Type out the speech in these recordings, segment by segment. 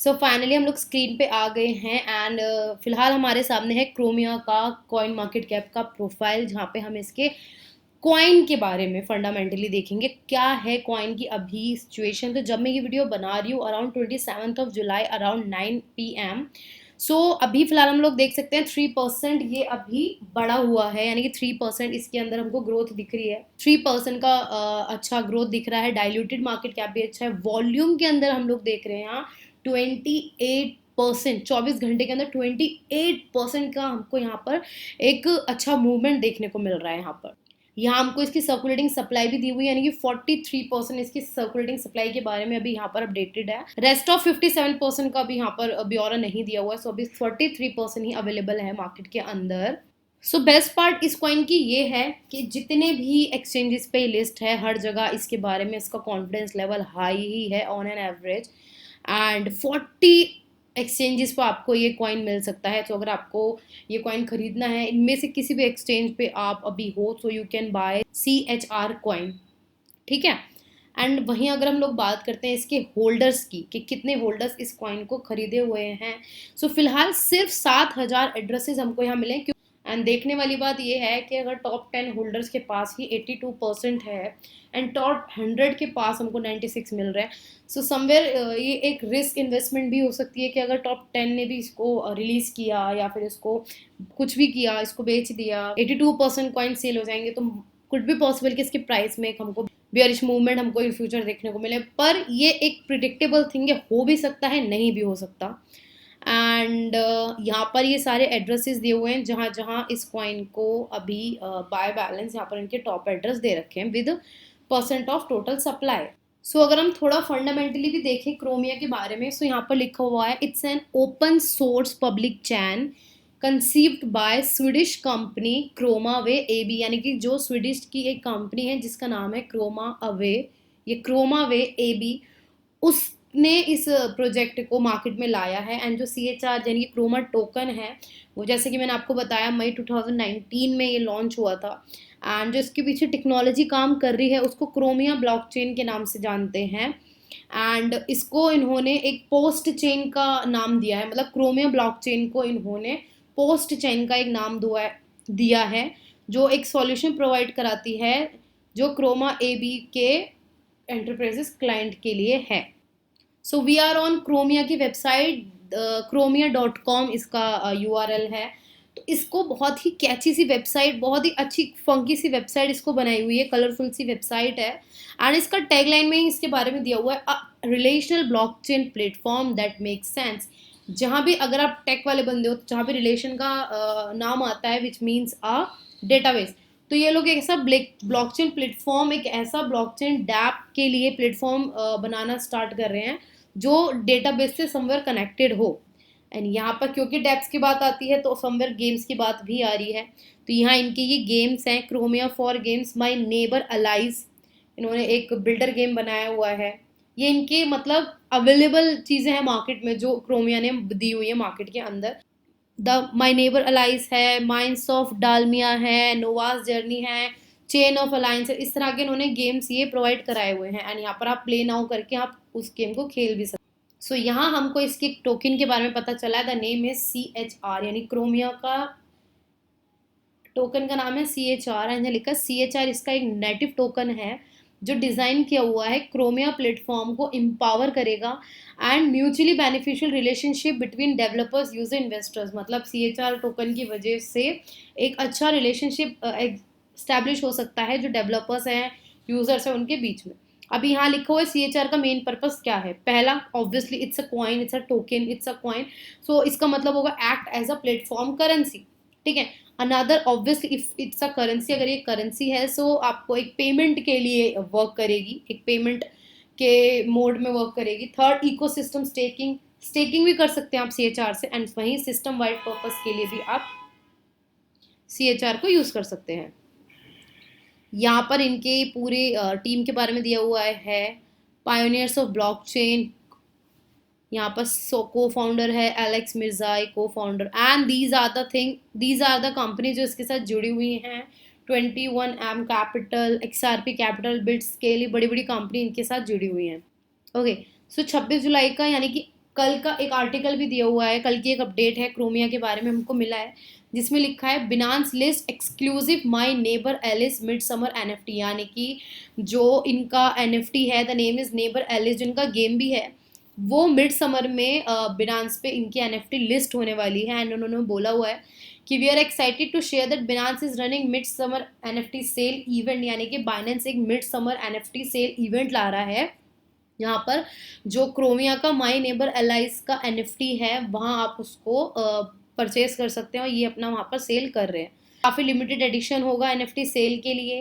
So finally हम लोग screen पे आ गए हैं एंड फिलहाल हमारे सामने है क्रोमिया का कॉइन मार्केट कैप का प्रोफाइल, जहाँ पे हम इसके कॉइन के बारे में फंडामेंटली देखेंगे क्या है कॉइन की अभी सिचुएशन। तो जब मैं ये वीडियो बना रही हूँ अराउंड 27 जुलाई अराउंड 9 PM। सो अभी फिलहाल हम लोग देख सकते हैं 3% ये अभी बढ़ा हुआ है, यानी कि 3% इसके अंदर हमको ग्रोथ दिख रही है। 3% का अच्छा ग्रोथ दिख रहा है। डाइल्यूटेड मार्केट कैप भी अच्छा है। वॉल्यूम के अंदर हम लोग देख रहे हैं यहाँ 28%, 24 घंटे के अंदर 28% का हमको यहाँ पर एक अच्छा मूवमेंट देखने को मिल रहा है। यहाँ हमको इसकी सर्कुलेटिंग सप्लाई भी दी हुई है, यानी कि 43% इसकी सर्कुलेटिंग सप्लाई के बारे में अभी यहाँ पर अपडेटेड है। रेस्ट ऑफ 57% का अभी यहाँ पर ब्यौरा नहीं दिया हुआ है। सो अभी 43% ही अवेलेबल है मार्केट के अंदर। सो बेस्ट पार्ट इस कॉइन की ये है कि जितने भी एक्सचेंजेस पे लिस्ट है हर जगह इसके बारे में इसका कॉन्फिडेंस लेवल हाई ही है on an average. And 40 exchanges पर आपको ये कॉइन मिल सकता है। तो अगर आपको ये कॉइन खरीदना है इनमें से किसी भी एक्सचेंज पे आप अभी हो, so you can buy CHR coin, ठीक है। एंड वहीं अगर हम लोग बात करते हैं इसके होल्डर्स की कि कितने होल्डर्स इस कॉइन को खरीदे हुए हैं, सो फिलहाल सिर्फ 7,000 एड्रेसेस हमको यहाँ मिले। एंड देखने वाली बात ये है कि अगर टॉप 10 होल्डर्स के पास ही 82% है एंड टॉप 100 के पास हमको 96 मिल रहा है। सो समवेयर ये एक रिस्क इन्वेस्टमेंट भी हो सकती है कि अगर टॉप 10 ने भी इसको रिलीज किया या फिर इसको कुछ भी किया, इसको बेच दिया, 82% कॉइन सेल हो जाएंगे, तो कुड भी पॉसिबल कि इसके प्राइस में एक हमको बियरिश मूवमेंट हमको इन फ्यूचर देखने को मिले। पर ये एक प्रिडिक्टेबल थिंग है, हो भी सकता है नहीं भी हो सकता। एंड यहाँ पर ये सारे एड्रेसेस दिए हुए हैं जहाँ जहाँ इस कॉइन को अभी बाय बैलेंस यहाँ पर इनके टॉप एड्रेस दे रखे हैं विद % ऑफ टोटल सप्लाई। सो अगर हम थोड़ा फंडामेंटली भी देखें क्रोमिया के बारे में, सो यहाँ पर लिखा हुआ है it's an open source public chain conceived by Swedish company ChromaWay AB, यानी कि जो स्वीडिश की एक कंपनी है जिसका नाम है क्रोमावे, ये क्रोमावे AB, उसने इस प्रोजेक्ट को मार्केट में लाया है। एंड जो CHR यानी कि क्रोमा टोकन है वो, जैसे कि मैंने आपको बताया, मई 2019 में ये लॉन्च हुआ था। एंड जो इसके पीछे टेक्नोलॉजी काम कर रही है उसको क्रोमिया ब्लॉकचेन के नाम से जानते हैं। एंड इसको इन्होंने एक पोस्ट चेन का नाम दिया है, मतलब क्रोमिया ब्लॉकचेन को इन्होंने पोस्ट चेन का एक नाम दिया है जो एक सॉल्यूशन प्रोवाइड कराती है जो क्रोमा AB के एंटरप्राइजेस क्लाइंट के लिए है। सो वी आर ऑन क्रोमिया की वेबसाइट, chromia.com इसका URL है। तो इसको बहुत ही कैची सी वेबसाइट, बहुत ही अच्छी फंकी सी वेबसाइट इसको बनाई हुई है, कलरफुल सी वेबसाइट है। एंड इसका टैगलाइन में ही इसके बारे में दिया हुआ है a relational blockchain platform that makes sense. जहाँ भी अगर आप टेक वाले बंदे हो तो जहाँ भी रिलेशन का नाम आता है विच मीन्स अ डेटाबेस, तो ये लोग एक ऐसा ब्लॉकचेन प्लेटफॉर्म, एक ऐसा ब्लॉकचेन डैप के लिए प्लेटफॉर्म बनाना स्टार्ट कर रहे हैं जो डेटाबेस से समवेयर कनेक्टेड हो। एंड यहाँ पर क्योंकि डेप्स की बात आती है तो समवेयर गेम्स की बात भी आ रही है। तो यहाँ इनके ये गेम्स हैं, Chromia for games, my neighbour Alice, इन्होंने एक बिल्डर गेम बनाया हुआ है। ये इनके मतलब अवेलेबल चीज़ें हैं मार्केट में जो क्रोमिया ने दी हुई है मार्केट के अंदर। द माई नेबर अलाइज है, माइंड्स ऑफ डालमिया है, नोवास जर्नी है, चेन ऑफ अलायंस है, इस तरह के इन्होंने गेम्स ये प्रोवाइड कराए हुए हैं। एंड यहाँ पर आप प्ले नाउ करके आप उस गेम को खेल भी सकते। सो यहाँ हमको इसके टोकन के बारे में पता चला है। द नेम इज CHR, यानी क्रोमिया का टोकन का नाम है CHR। यहाँ लिखा CHR इसका एक नेटिव टोकन है जो डिज़ाइन किया हुआ है क्रोमिया प्लेटफॉर्म को एम्पावर करेगा and mutually beneficial relationship between developers user investors. मतलब CHR टोकन की वजह से एक अच्छा रिलेशनशिप स्टैब्लिश हो सकता है जो डेवलपर्स हैं, यूजर्स हैं, उनके बीच में। अभी यहाँ लिखा हुआ है CHR का मेन पर्पस क्या है। पहला, obviously it's a coin, it's a token, it's a coin, so इसका मतलब होगा act as a platform currency, ठीक है। Another, obviously if it's a currency, अगर ये करेंसी है सो आपको एक पेमेंट के लिए वर्क करेगी, एक पेमेंट के मोड में वर्क करेगी। थर्ड, इकोसिस्टम स्टेकिंग, स्टेकिंग भी कर सकते हैं आप CHR से। एंड वहीं सिस्टम वाइड पर्पस के लिए भी आप CHR को यूज़ कर सकते हैं। यहाँ पर इनके पूरे टीम के बारे में दिया हुआ है। पायोनियर्स ऑफ ब्लॉकचेन, यहाँ पर को फाउंडर है एलेक्स मिर्जाई, को फाउंडर। And these are the company जो इसके साथ जुड़ी हुई हैं। 21M capital, XRP capital, bits के लिए बड़ी बड़ी कंपनी इनके साथ जुड़ी हुई हैं। ओके, सो 26 जुलाई का, यानी कि कल का एक आर्टिकल भी दिया हुआ है, कल की एक अपडेट है क्रोमिया के बारे में हमको मिला है, जिसमें लिखा है Binance list exclusive My Neighbor Alice mid summer NFT, यानी कि जो इनका एनएफटी है the name is Neighbor Alice, जिनका गेम भी है, वो मिड समर में बिनांस पे इनकी एनएफटी लिस्ट होने वाली है। एंड उन्होंने बोला हुआ है कि we are excited to share that Binance is running mid summer NFT sale event, यानी कि बाइनेंस एक mid summer NFT sale event ला रहा है, यहाँ पर जो क्रोमिया का माई नेबर एलाइज का एनएफटी है वहाँ आप उसको परचेज कर सकते हैं, और ये अपना वहाँ पर सेल कर रहे हैं। काफ़ी लिमिटेड एडिशन होगा एनएफटी सेल के लिए।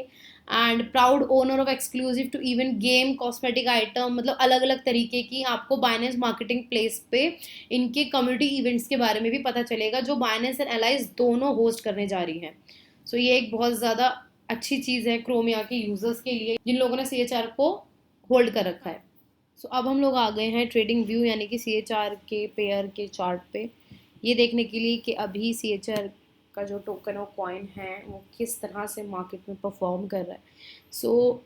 And proud owner of exclusive to even game cosmetic item, मतलब अलग अलग तरीके की आपको बाइनेंस मार्केटिंग प्लेस पे इनके कम्युनिटी इवेंट्स के बारे में भी पता चलेगा, जो बाइनेंस एंड एलाइज दोनों होस्ट करने जा रही हैं। सो ये एक बहुत ज़्यादा अच्छी चीज़ है क्रोमिया के यूज़र्स के लिए, जिन लोगों ने CHR को होल्ड कर रखा है। सो अब हम लोग आ गए हैं ट्रेडिंग व्यू यानी कि CHR के पेयर के चार्ट पे, ये देखने के लिए कि अभी CHR का जो टोकन और कॉइन है वो किस तरह से मार्केट में परफॉर्म कर रहा है। सो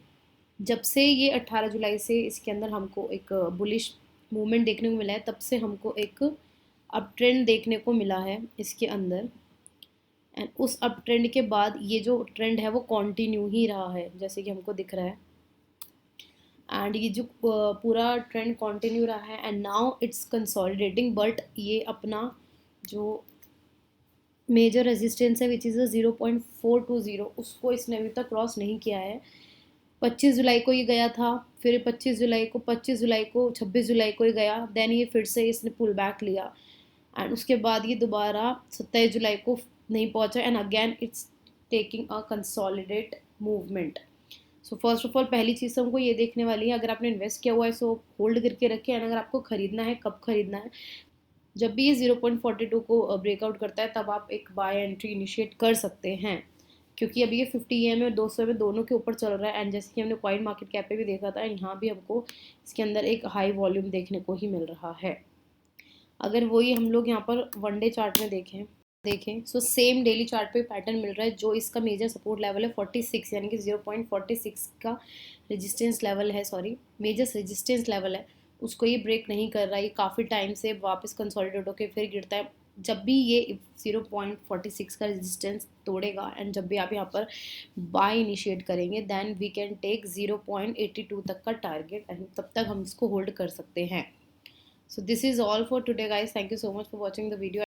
जब से ये 18 जुलाई से इसके अंदर हमको एक बुलिश मूवमेंट देखने को मिला है, तब से हमको एक अप ट्रेंड देखने को मिला है इसके अंदर। एंड उस अप ट्रेंड के बाद ये जो ट्रेंड है वो कंटिन्यू ही रहा है, जैसे कि हमको दिख रहा है। एंड ये जो पूरा ट्रेंड कंटिन्यू रहा है, and now it's consolidating, but ये अपना जो मेजर रेजिस्टेंस है विच इज़ 0.420, उसको इसने अभी तक क्रॉस नहीं किया है। 25 जुलाई को ये गया था, फिर 25 जुलाई को 26 जुलाई को ये गया, देन ये फिर से इसने पुल बैक लिया, एंड उसके बाद ये दोबारा 27 जुलाई को नहीं पहुंचा, and again it's taking a consolidate movement. So first of all पहली चीज़ तो हमको ये देखने वाली है, अगर आपने इन्वेस्ट किया हुआ है सो होल्ड करके रखें, एंड अगर आपको खरीदना है कब खरीदना है, जब भी ये 0.42 को ब्रेकआउट करता है तब आप एक बाय एंट्री इनिशिएट कर सकते हैं, क्योंकि अभी ये 50 EM और 200 में दोनों के ऊपर चल रहा है। एंड जैसे कि हमने कॉइन मार्केट कैप पे भी देखा था, यहाँ भी हमको इसके अंदर एक हाई वॉल्यूम देखने को ही मिल रहा है। अगर वही हम लोग यहाँ पर वनडे चार्ट में देखें सो सेम डेली चार्ट पे पैटर्न मिल रहा है, जो इसका मेजर सपोर्ट लेवल है 46, यानी कि 0.46 का रेजिस्टेंस लेवल है, सॉरी मेजर रेजिस्टेंस लेवल है, उसको ये ब्रेक नहीं कर रहा है। ये काफ़ी टाइम से वापस कंसोलिडेट होकर फिर गिरता है। जब भी ये 0.46 का रेजिस्टेंस तोड़ेगा एंड जब भी आप यहाँ पर बाय इनिशिएट करेंगे, देन वी कैन टेक 0.82 तक का टारगेट, एंड तब तक हम इसको होल्ड कर सकते हैं। So this is all for today guys, thank you so much for watching the video.